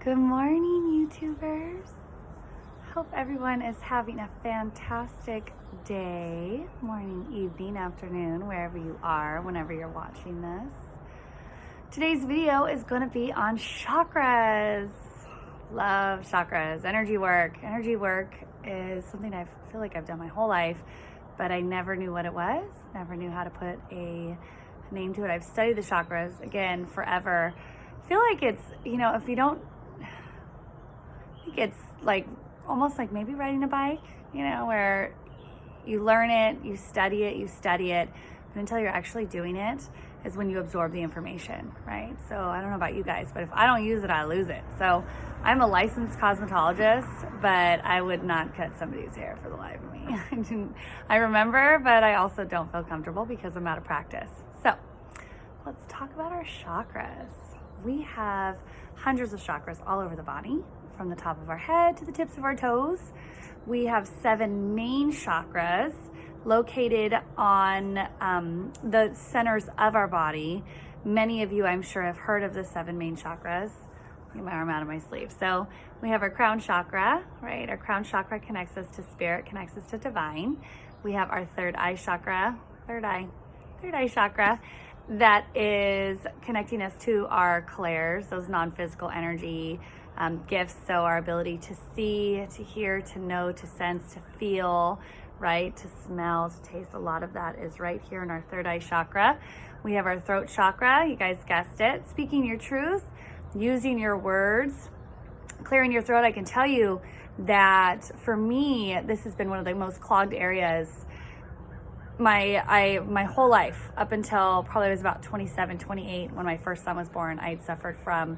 Good morning, YouTubers. Hope everyone is having a fantastic day, morning, evening, afternoon, wherever you are, whenever you're watching this. Today's video is going to be on chakras. Love chakras, energy work. Energy work is something I feel like I've done my whole life, but I never knew what it was, never knew how to put a name to it. I've studied the chakras, again, forever. I feel like it's, if you don't, I think it's like almost like maybe riding a bike, where you learn it, you study it, but until you're actually doing it is when you absorb the information, right? So I don't know about you guys, but if I don't use it, I lose it. So I'm a licensed cosmetologist, but I would not cut somebody's hair for the life of me. I remember, but I also don't feel comfortable because I'm out of practice. So let's talk about our chakras. We have hundreds of chakras all over the body, from the top of our head to the tips of our toes. We have 7 main chakras located on the centers of our body. Many of you, I'm sure, have heard of the 7 main chakras. Get my arm out of my sleeve. So we have our crown chakra, right? Our crown chakra connects us to spirit, connects us to divine. We have our third eye chakra, third eye chakra, that is connecting us to our clairs, those non-physical energy gifts. So our ability to see, to hear, to know, to sense, to feel, right? To smell, to taste. A lot of that is right here in our third eye chakra. We have our throat chakra. You guys guessed it. Speaking your truth, using your words, clearing your throat. I can tell you that for me, this has been one of the most clogged areas my whole life, up until probably I was about 27, 28 when my first son was born. I had suffered from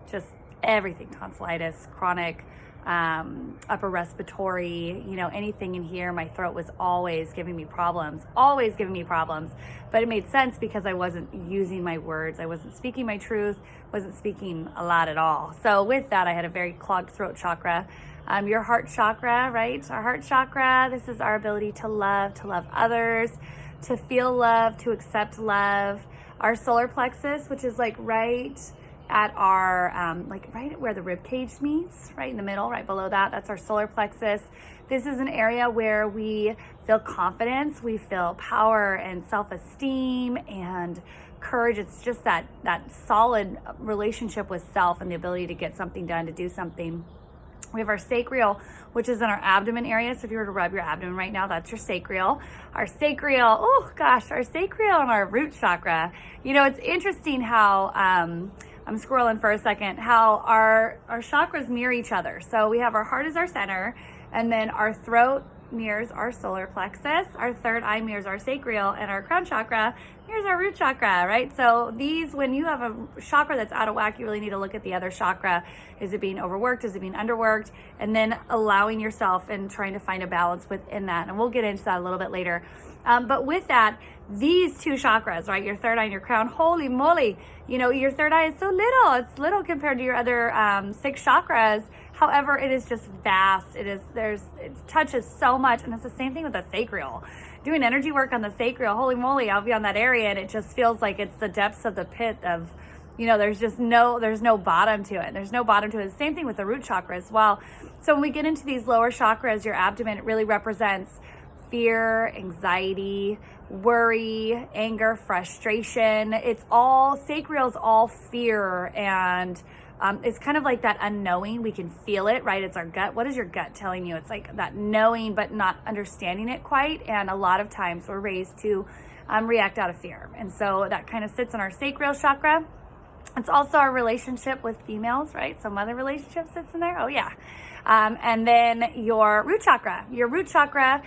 just everything, tonsillitis, chronic upper respiratory, anything in here. My throat was always giving me problems, but it made sense because I wasn't using my words. I wasn't speaking my truth, wasn't speaking a lot at all. So with that, I had a very clogged throat chakra. Your heart chakra, right? Our heart chakra, this is our ability to love others, to feel love, to accept love. Our solar plexus, which is like right at our, right where the rib cage meets, right in the middle, right below that, that's our solar plexus. This is an area where we feel confidence, we feel power and self-esteem and courage. It's just that solid relationship with self and the ability to get something done, to do something. We have our sacral, which is in our abdomen area. So if you were to rub your abdomen right now, that's your sacral. Our sacral, our sacral and our root chakra. It's interesting how, I'm scrolling for a second, how our chakras mirror each other. So we have our heart as our center, and then our throat mirrors our solar plexus, our third eye mirrors our sacral, and our crown chakra mirrors our root chakra, right? So these, when you have a chakra that's out of whack, you really need to look at the other chakra. Is it being overworked? Is it being underworked? And then allowing yourself and trying to find a balance within that. And we'll get into that a little bit later. But with that, these 2 chakras, right? Your third eye and your crown, holy moly, your third eye is so little. It's little compared to your other 6 chakras. However, it is just vast. It touches so much. And it's the same thing with the sacral. Doing energy work on the sacral, holy moly, I'll be on that area and it just feels like it's the depths of the pit of, there's no bottom to it. There's no bottom to it. Same thing with the root chakra as well. So when we get into these lower chakras, your abdomen, it really represents fear, anxiety, worry, anger, frustration. Sacral's all fear, and it's kind of like that unknowing. We can feel it, right? It's our gut. What is your gut telling you? It's like that knowing, but not understanding it quite. And a lot of times we're raised to react out of fear. And so that kind of sits in our sacral chakra. It's also our relationship with females, right? So mother relationship sits in there. Oh yeah. And then your root chakra. Your root chakra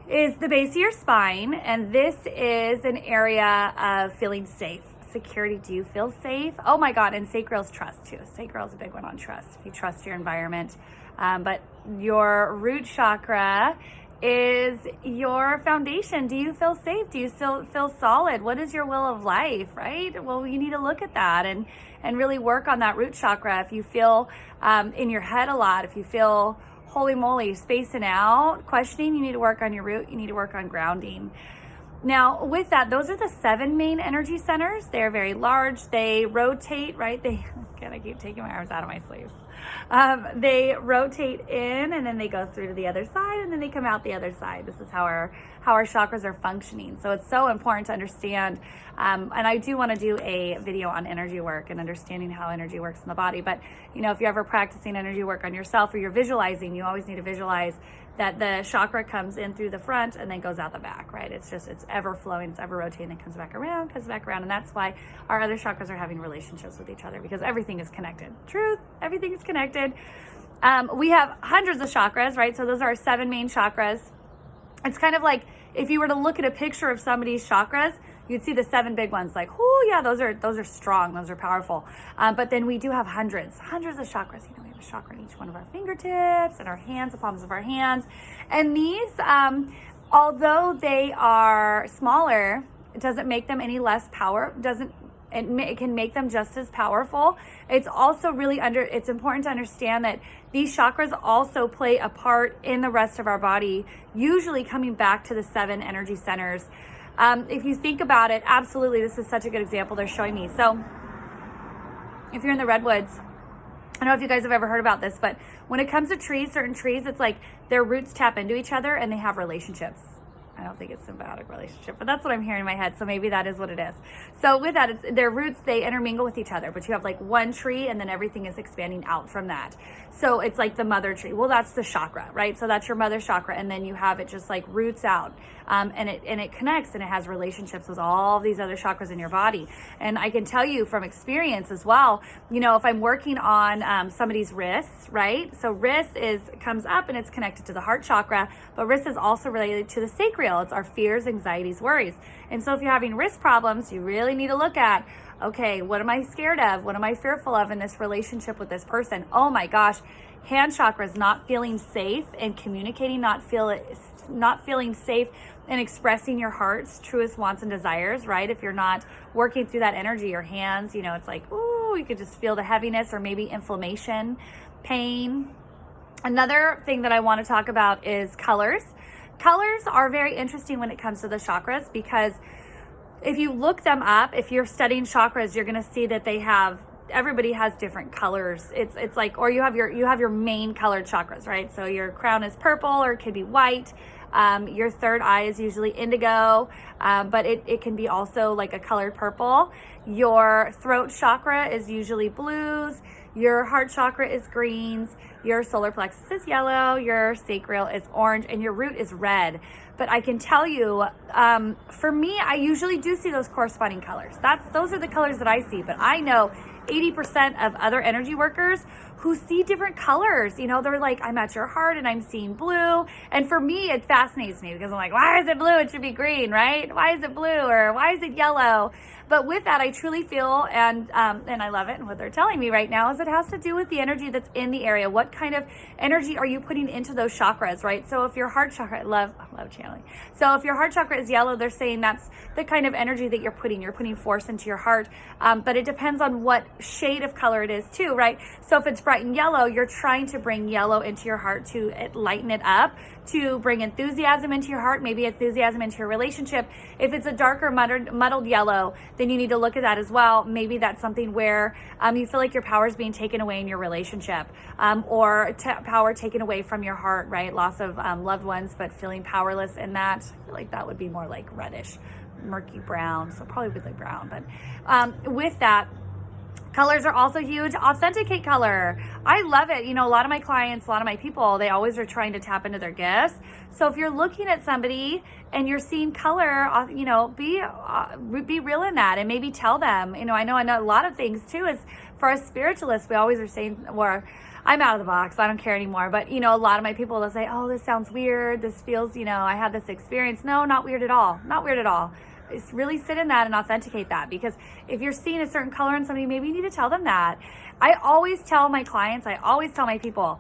is the base of your spine, and this is an area of feeling safe, security. Do you feel safe? Oh my God, and sacral's trust too. Sacral's a big one on trust, if you trust your environment. But your root chakra is your foundation. Do you feel safe? Do you still feel solid? What is your will of life, right? Well, you need to look at that and really work on that root chakra. If you feel in your head a lot, if you feel holy moly, spacing out, questioning, you need to work on your root. You need to work on grounding. Now, with that, those are the 7 main energy centers. They're very large. They rotate, right? I keep taking my arms out of my sleeves. They rotate in, and then they go through to the other side, and then they come out the other side. This is how our chakras are functioning. So it's so important to understand. And I do want to do a video on energy work and understanding how energy works in the body. But, if you're ever practicing energy work on yourself or you're visualizing, you always need to visualize that the chakra comes in through the front and then goes out the back, right? It's ever flowing, it's ever rotating, and comes back around. And that's why our other chakras are having relationships with each other, because everything is connected. Truth, everything is connected. We have hundreds of chakras, right? So those are our 7 main chakras. It's kind of like if you were to look at a picture of somebody's chakras, you'd see the 7 big ones, like, oh yeah, those are strong, those are powerful. But then we do have hundreds of chakras. We have a chakra in each one of our fingertips and our hands, the palms of our hands. And these, although they are smaller, it doesn't make them any less it can make them just as powerful. It's also it's important to understand that these chakras also play a part in the rest of our body, usually coming back to the 7 energy centers. If you think about it, absolutely, this is such a good example they're showing me. So if you're in the redwoods, I don't know if you guys have ever heard about this, but when it comes to trees, certain trees, it's like their roots tap into each other and they have relationships. I don't think it's a symbiotic relationship, but that's what I'm hearing in my head. So maybe that is what it is. So with that, it's their roots, they intermingle with each other, but you have like one tree and then everything is expanding out from that. So it's like the mother tree. Well, that's the chakra, right? So that's your mother chakra. And then you have it just like roots out, and it connects and it has relationships with all these other chakras in your body. And I can tell you from experience as well, if I'm working on somebody's wrists, right? So wrist comes up and it's connected to the heart chakra, but wrist is also related to the sacral. It's our fears, anxieties, worries. And so if you're having wrist problems, you really need to look at, okay, what am I scared of? What am I fearful of in this relationship with this person? Oh my gosh, hand chakra is not feeling safe and communicating, not feeling safe and expressing your heart's truest wants and desires, right? If you're not working through that energy, your hands, it's like, ooh, you could just feel the heaviness or maybe inflammation, pain. Another thing that I want to talk about is colors. Colors are very interesting when it comes to the chakras, because if you look them up, if you're studying chakras, you're going to see that everybody has different colors. It's like, or you have your main colored chakras, right? So your crown is purple, or it could be white. Your third eye is usually indigo, but it can be also like a colored purple. Your throat chakra is usually blues. Your heart chakra is greens. Your solar plexus is yellow. Your sacral is orange, and your root is red. But I can tell you, for me, I usually do see those corresponding colors. Those are the colors that I see. But I know 80% of other energy workers who see different colors. They're like, I'm at your heart and I'm seeing blue. And for me, it fascinates me, because I'm like, why is it blue? It should be green, right? Why is it blue, or why is it yellow? But with that, I truly feel, and I love it, and what they're telling me right now is it has to do with the energy that's in the area. What kind of energy are you putting into those chakras, right? So if your heart chakra, I love channeling. So if your heart chakra is yellow, they're saying that's the kind of energy that you're putting force into your heart. But it depends on what shade of color it is too, right? So if it's bright and yellow, you're trying to bring yellow into your heart to lighten it up, to bring enthusiasm into your heart, maybe enthusiasm into your relationship. If it's a darker muddled yellow, then you need to look at that as well. Maybe that's something where you feel like your power is being taken away in your relationship, or power taken away from your heart, right? Loss of loved ones, but feeling powerless in that. I feel like that would be more like reddish, murky brown, so probably like brown. But with that, colors are also huge. Authenticate color. I love it. A lot of my clients, a lot of my people, they always are trying to tap into their gifts. So if you're looking at somebody and you're seeing color, be real in that, and maybe tell them. I know a lot of things too is for us spiritualists, we always are saying, or I'm out of the box, I don't care anymore. But a lot of my people, they'll say, oh, this sounds weird. This feels, I had this experience. No, not weird at all. Not weird at all. It's really sit in that and authenticate that, because if you're seeing a certain color in somebody, maybe you need to tell them that. I always tell my clients, I always tell my people,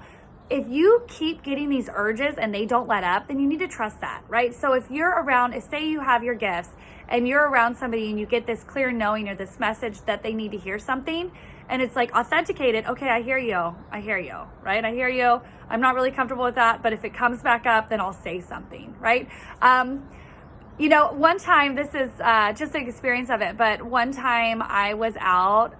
if you keep getting these urges and they don't let up, then you need to trust that, right? So if you're around, say you have your gifts and you're around somebody and you get this clear knowing or this message that they need to hear something, and it's like authenticated, okay, I hear you, right? I hear you. I'm not really comfortable with that, but if it comes back up, then I'll say something, right? One time, this is just an experience of it, but one time I was out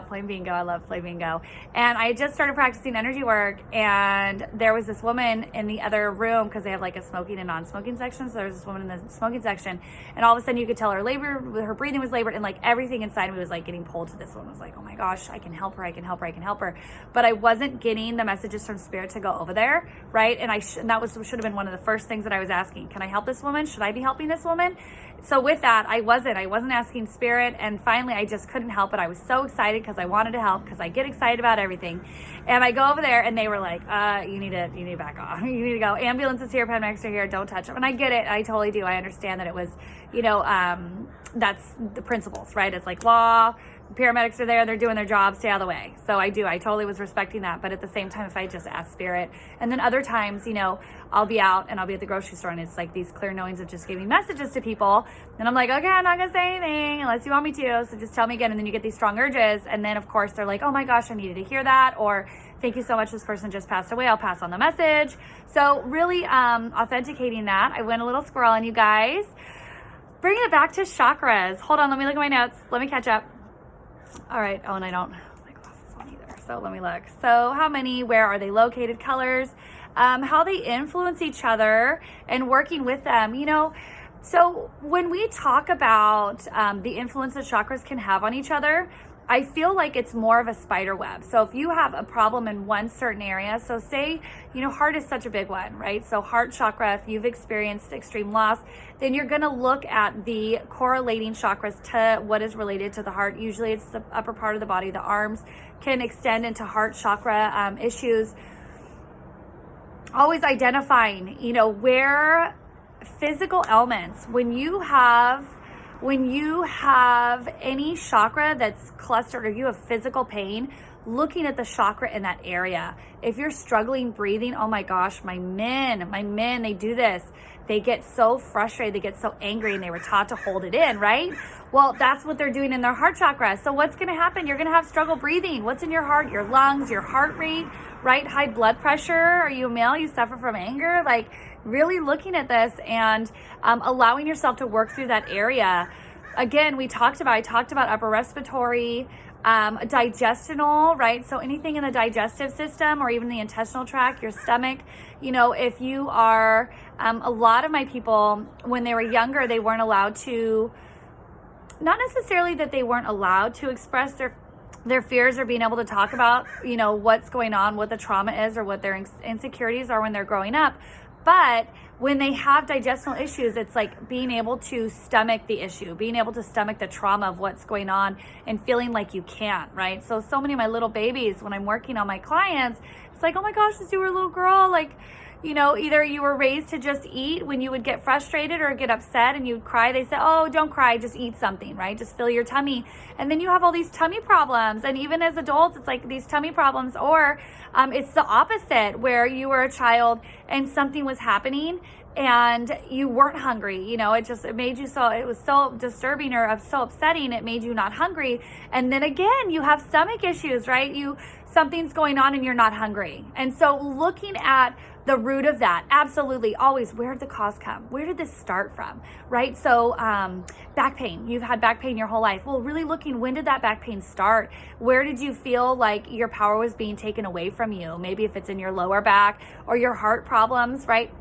playing bingo. I love playing bingo. And I just started practicing energy work, and there was this woman in the other room, because they have like a smoking and non-smoking section. So there was this woman in the smoking section, and all of a sudden you could tell her breathing was labored, and like everything inside me was like getting pulled to this woman. I was like, oh my gosh, I can help her, I can help her, I can help her. But I wasn't getting the messages from spirit to go over there, right? And should have been one of the first things that I was asking. Can I help this woman? Should I be helping this woman? So with that, I wasn't asking spirit, and finally I just couldn't help it. I was so excited because I wanted to help, because I get excited about everything. And I go over there, and they were like, you need to back off. You need to go. Ambulance is here, paramedics are here, don't touch them. And I get it. I totally do. I understand that it was, that's the principles, right? It's like law. Paramedics are there, they're doing their job, stay out of the way. So I totally was respecting that. But at the same time, if I just ask spirit, and then other times, I'll be out and I'll be at the grocery store, and it's like these clear knowings of just giving messages to people. And I'm like, okay, I'm not gonna say anything unless you want me to. So just tell me again. And then you get these strong urges. And then of course they're like, oh my gosh, I needed to hear that. Or thank you so much, this person just passed away, I'll pass on the message. So really authenticating that. I went a little squirrel on you guys. Bringing it back to chakras. Hold on, let me look at my notes. Let me catch up. All right. Oh, and I don't have my glasses on either. So let me look. So how many, where are they located, colors, how they influence each other, and working with them, So when we talk about the influence that chakras can have on each other, I feel like it's more of a spider web. So if you have a problem in one certain area, so say, heart is such a big one, right? So heart chakra, if you've experienced extreme loss, then you're gonna look at the correlating chakras to what is related to the heart. Usually it's the upper part of the body. The arms can extend into heart chakra issues. Always identifying, where physical ailments, when you have any chakra that's clustered, or you have physical pain, looking at the chakra in that area. If you're struggling breathing, oh my gosh, my men, they do this. They get so frustrated, they get so angry, and they were taught to hold it in, right? Well, that's what they're doing in their heart chakra. So what's going to happen? You're going to have struggle breathing. What's in your heart? Your lungs, your heart rate, right? High blood pressure. Are you a male? You suffer from anger? Like really looking at this and allowing yourself to work through that area. Again, I talked about upper respiratory, digestional, right? So anything in the digestive system, or even the intestinal tract, your stomach, if you are, a lot of my people, when they were younger, they weren't allowed to, not necessarily that they weren't allowed to express their fears, or being able to talk about, what's going on, what the trauma is, or what their insecurities are when they're growing up. But when they have digestional issues, it's like being able to stomach the issue, being able to stomach the trauma of what's going on, and feeling like you can't, right? So many of my little babies, when I'm working on my clients, it's like, oh my gosh, since you were a little girl, like, either you were raised to just eat when you would get frustrated or get upset and you'd cry. They said, oh, don't cry, just eat something, right? Just fill your tummy. And then you have all these tummy problems. And even as adults, it's like these tummy problems, or it's the opposite, where you were a child and something was happening and you weren't hungry. It made you it was so disturbing or so upsetting, it made you not hungry. And then again, you have stomach issues, right? Something's going on and you're not hungry. And so looking at the root of that, absolutely, always, where did the cause come? Where did this start from, right? So back pain, you've had back pain your whole life. Well, really looking, when did that back pain start? Where did you feel like your power was being taken away from you? Maybe if it's in your lower back or your heart problems, right?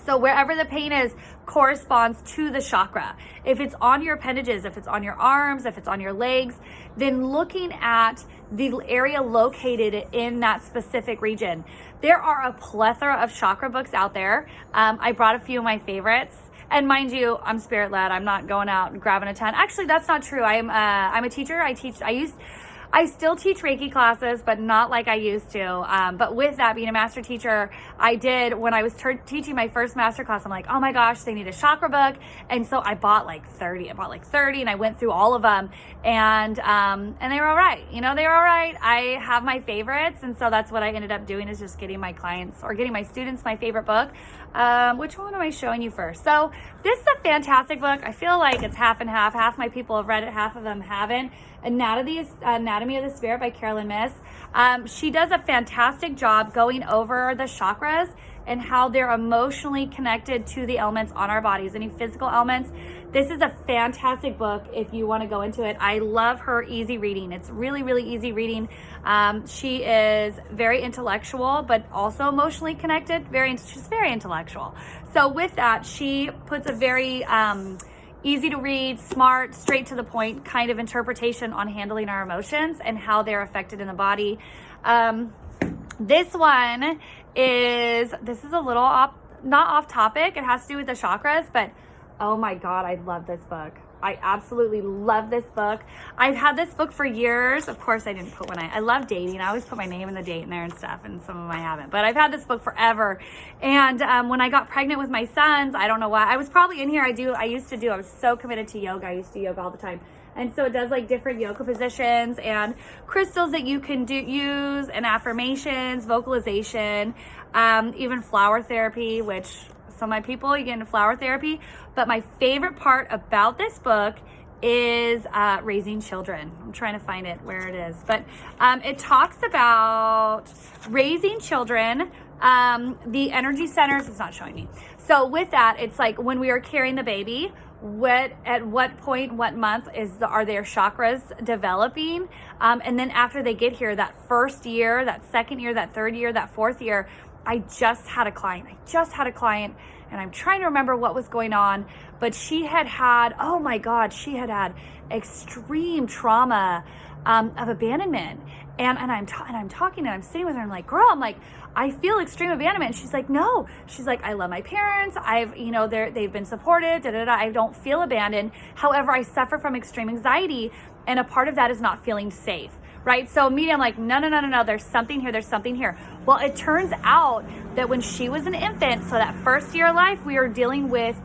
So wherever the pain is corresponds to the chakra. If it's on your appendages, if it's on your arms, if it's on your legs, then looking at the area located in that specific region. There are a plethora of chakra books out there. I brought a few of my favorites. And mind you, I'm spirit led. I'm not going out and grabbing a ton. Actually, that's not true. I'm a teacher. I still teach Reiki classes, but not like I used to. But with that, being a master teacher, when I was teaching my first master class, I'm like, oh my gosh, they need a chakra book. And so I bought like 30 and I went through all of them, and they were all right. They were all right. I have my favorites. And so that's what I ended up doing, is just getting my clients or getting my students my favorite book. Which one am I showing you first? So this is a fantastic book. I feel like it's half and half. Half my people have read it, half of them haven't. Anatomy of the Spirit by Carolyn Miss. She does a fantastic job going over the chakras and how they're emotionally connected to the elements on our bodies, any physical elements. This is a fantastic book if you want to go into it. I love her easy reading. It's really, really easy reading. She is very intellectual, but also emotionally connected. She's very intellectual. So with that, she puts a very easy to read, smart, straight to the point kind of interpretation on handling our emotions and how they're affected in the body. This one is a little not off topic. It has to do with the chakras, but oh my God, I love this book. I absolutely love this book. I've had this book for years. Of course, I didn't put I love dating. I always put my name and the date in there and stuff, and some of them I haven't. But I've had this book forever. And when I got pregnant with my sons, I don't know why. I was probably in here. I was so committed to yoga. I used to yoga all the time. And so it does like different yoga positions and crystals that you can use, and affirmations, vocalization, even flower therapy, which some of my people, you get into flower therapy. But my favorite part about this book is raising children. I'm trying to find it where it is. But it talks about raising children, the energy centers. It's not showing me. So with that, it's like when we are carrying the baby, at what point, what month are their chakras developing? And then after they get here, that first year, that second year, that third year, that fourth year, I just had a client, and I'm trying to remember what was going on, but she had extreme trauma of abandonment. And I'm talking, and I'm sitting with her, and I'm like, girl, I feel extreme abandonment. And she's like, no. She's like, I love my parents. They've been supported, I don't feel abandoned. However, I suffer from extreme anxiety, and a part of that is not feeling safe, right? So immediately I'm like, no, there's something here. Well, it turns out that when she was an infant, so that first year of life, we were dealing with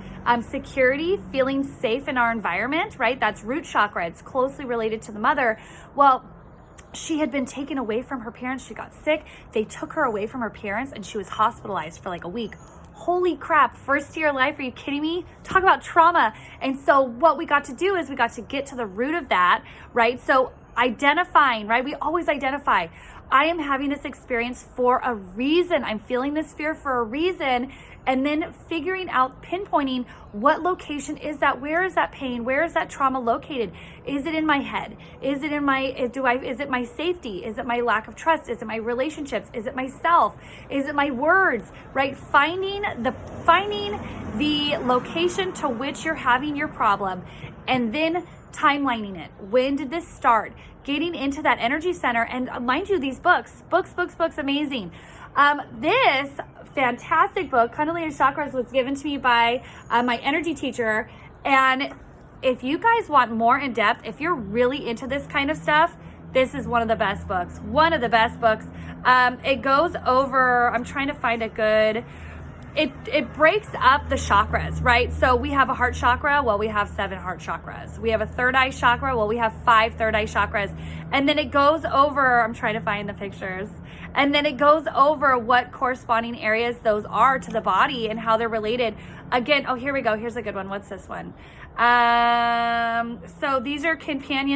security, feeling safe in our environment, right? That's root chakra. It's closely related to the mother. Well, she had been taken away from her parents. She got sick. They took her away from her parents, and she was hospitalized for like a week. Holy crap, first year of life, are you kidding me? Talk about trauma. And so what we got to do is we got to get to the root of that, right? So identifying, right? We always identify. I am having this experience for a reason. I'm feeling this fear for a reason. And then figuring out, pinpointing what location is that? Where is that pain? Where is that trauma located? Is it in my head? Is it in is it my safety? Is it my lack of trust? Is it my relationships? Is it myself? Is it my words, right? Finding the location to which you're having your problem, and then timelining it. When did this start? Getting into that energy center. And mind you, these books, amazing. This fantastic book, Kundalini Chakras, was given to me by my energy teacher. And if you guys want more in depth, if you're really into this kind of stuff, this is one of the best books. It goes over, I'm trying to find a good, it breaks up the chakras, right? So we have a heart chakra. Well, we have 7 heart chakras. We have a third eye chakra. Well, we have 5 third eye chakras. And then it goes over, I'm trying to find the pictures. And then it goes over what corresponding areas those are to the body and how they're related. Again, oh, here we go. Here's a good one. What's this one? So these are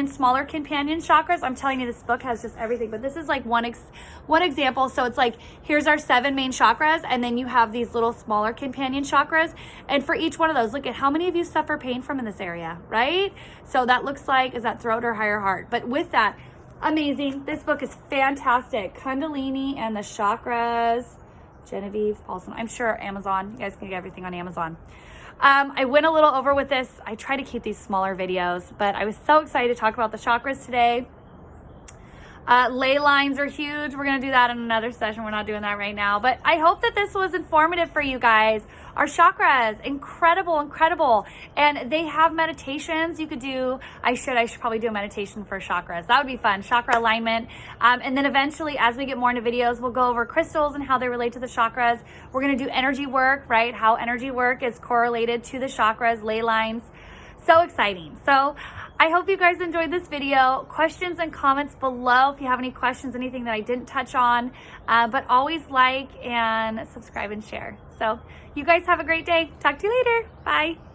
smaller companion chakras. I'm telling you, this book has just everything, but this is like one example. So it's like, here's our 7 main chakras, and then you have these little smaller companion chakras. And for each one of those, look at how many of you suffer pain from in this area, right? So that looks like, is that throat or higher heart? But with that, amazing. This book is fantastic. Kundalini and the Chakras, Genevieve Paulson. I'm sure Amazon. You guys can get everything on Amazon. I went a little over with this. I try to keep these smaller videos, but I was so excited to talk about the chakras today. Ley lines are huge. We're going to do that in another session. We're not doing that right now, but I hope that this was informative for you guys. Our chakras, incredible. And they have meditations you could do. I should probably do a meditation for chakras. That would be fun. Chakra alignment. And then eventually, as we get more into videos, we'll go over crystals and how they relate to the chakras. We're going to do energy work, right? How energy work is correlated to the chakras, ley lines. So exciting. So I hope you guys enjoyed this video. Questions and comments below if you have any questions, anything that I didn't touch on. But always like and subscribe and share. So you guys have a great day. Talk to you later. Bye.